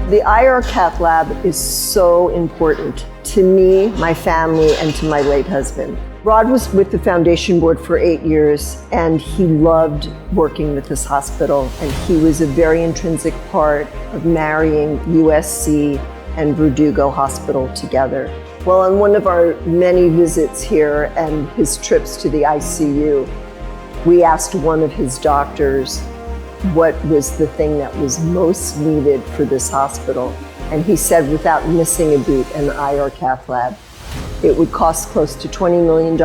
The IR Cath Lab is so important to me, my family, and to my late husband. Rod was with the foundation board for 8 years, and he loved working with this hospital, and he was a very intrinsic part of marrying USC and Verdugo Hospital together. Well, on one of our many visits here and his trips to the ICU, we asked one of his doctors what was the thing that was most needed for this hospital. And he said, without missing a beat, an IR Cath Lab. It would cost close to $20 million,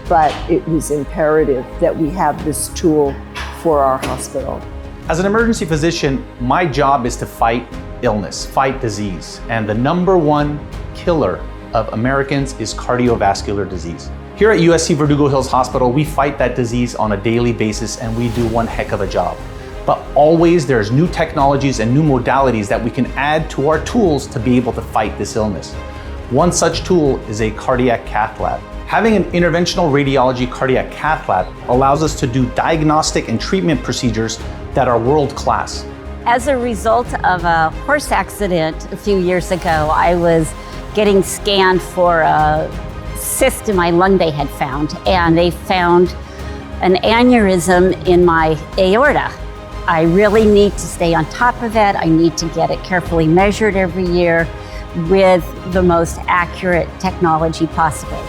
but it was imperative that we have this tool for our hospital. As an emergency physician, my job is to fight illness, fight disease. And the #1 killer of Americans is cardiovascular disease. Here at USC Verdugo Hills Hospital, we fight that disease on a daily basis, and we do one heck of a job. But always there's new technologies and new modalities that we can add to our tools to be able to fight this illness. One such tool is a cardiac cath lab. Having an interventional radiology cardiac cath lab allows us to do diagnostic and treatment procedures that are world-class. As a result of a horse accident a few years ago, I was getting scanned for a cyst in my lung they had found, and they found an aneurysm in my aorta. I really need to stay on top of it. I need to get it carefully measured every year with the most accurate technology possible.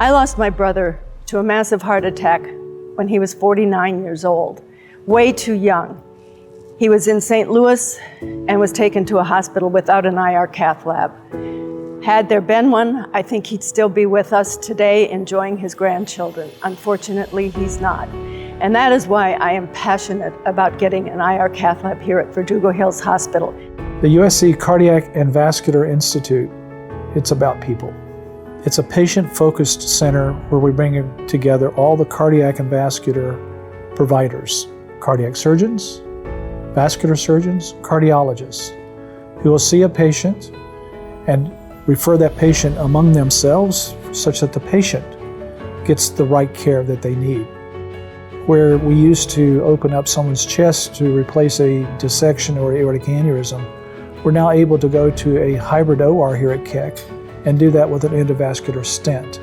I lost my brother to a massive heart attack when he was 49 years old, way too young. He was in St. Louis and was taken to a hospital without an IR cath lab. Had there been one, I think he'd still be with us today enjoying his grandchildren. Unfortunately, he's not. And that is why I am passionate about getting an IR cath lab here at Verdugo Hills Hospital. The USC Cardiac and Vascular Institute, it's about people. It's a patient-focused center where we bring together all the cardiac and vascular providers, cardiac surgeons, vascular surgeons, cardiologists, who will see a patient and refer that patient among themselves such that the patient gets the right care that they need. Where we used to open up someone's chest to replace a dissection or aortic aneurysm, we're now able to go to a hybrid OR here at Keck and do that with an endovascular stent.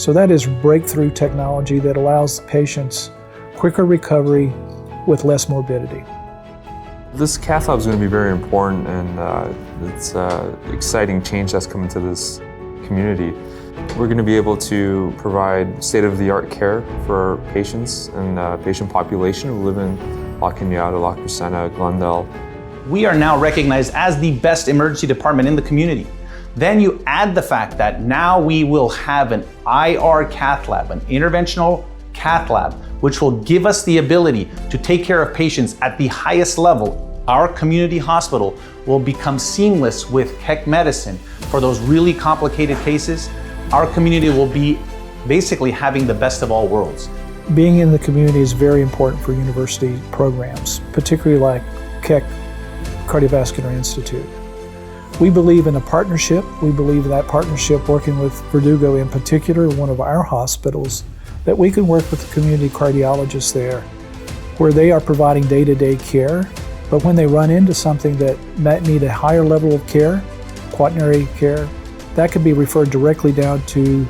So that is breakthrough technology that allows the patients quicker recovery with less morbidity. This cath lab is going to be very important, and it's an exciting change that's coming to this community. We're going to be able to provide state-of-the-art care for patients and patient population who live in La Cañada, La Crescenta, Glendale. We are now recognized as the best emergency department in the community. Then you add the fact that now we will have an IR cath lab, an interventional cath lab, which will give us the ability to take care of patients at the highest level. Our community hospital will become seamless with Keck medicine for those really complicated cases. Our community will be basically having the best of all worlds. Being in the community is very important for university programs, particularly like Keck Cardiovascular Institute. We believe in a partnership. We believe in that partnership working with Verdugo in particular, one of our hospitals, that we can work with the community cardiologists there, where they are providing day-to-day care, but when they run into something that might need a higher level of care, quaternary care, that could be referred directly down to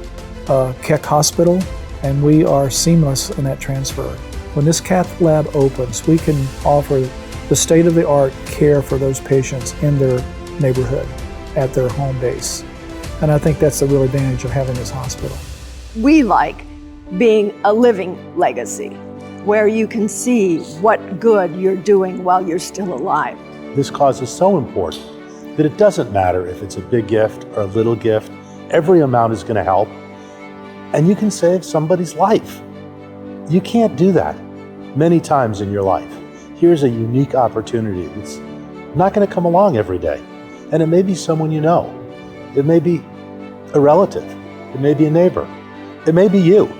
Keck Hospital, and we are seamless in that transfer. When this cath lab opens, we can offer the state-of-the-art care for those patients in their neighborhood, at their home base. And I think that's the real advantage of having this hospital. We like being a living legacy, where you can see what good you're doing while you're still alive. This cause is so important that it doesn't matter if it's a big gift or a little gift. Every amount is going to help, and you can save somebody's life. You can't do that many times in your life. Here's a unique opportunity that's not going to come along every day. And it may be someone you know. It may be a relative. It may be a neighbor. It may be you.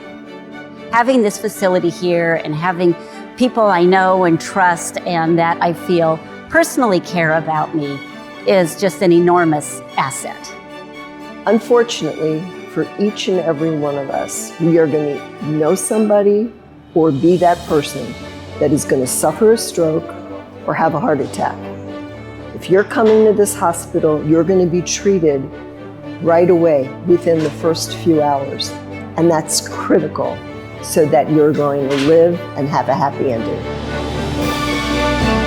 Having this facility here and having people I know and trust and that I feel personally care about me is just an enormous asset. Unfortunately, for each and every one of us, we are going to know somebody or be that person that is going to suffer a stroke or have a heart attack. If If you're coming to this hospital, you're going to be treated right away within the first few hours. And that's critical so that you're going to live and have a happy ending.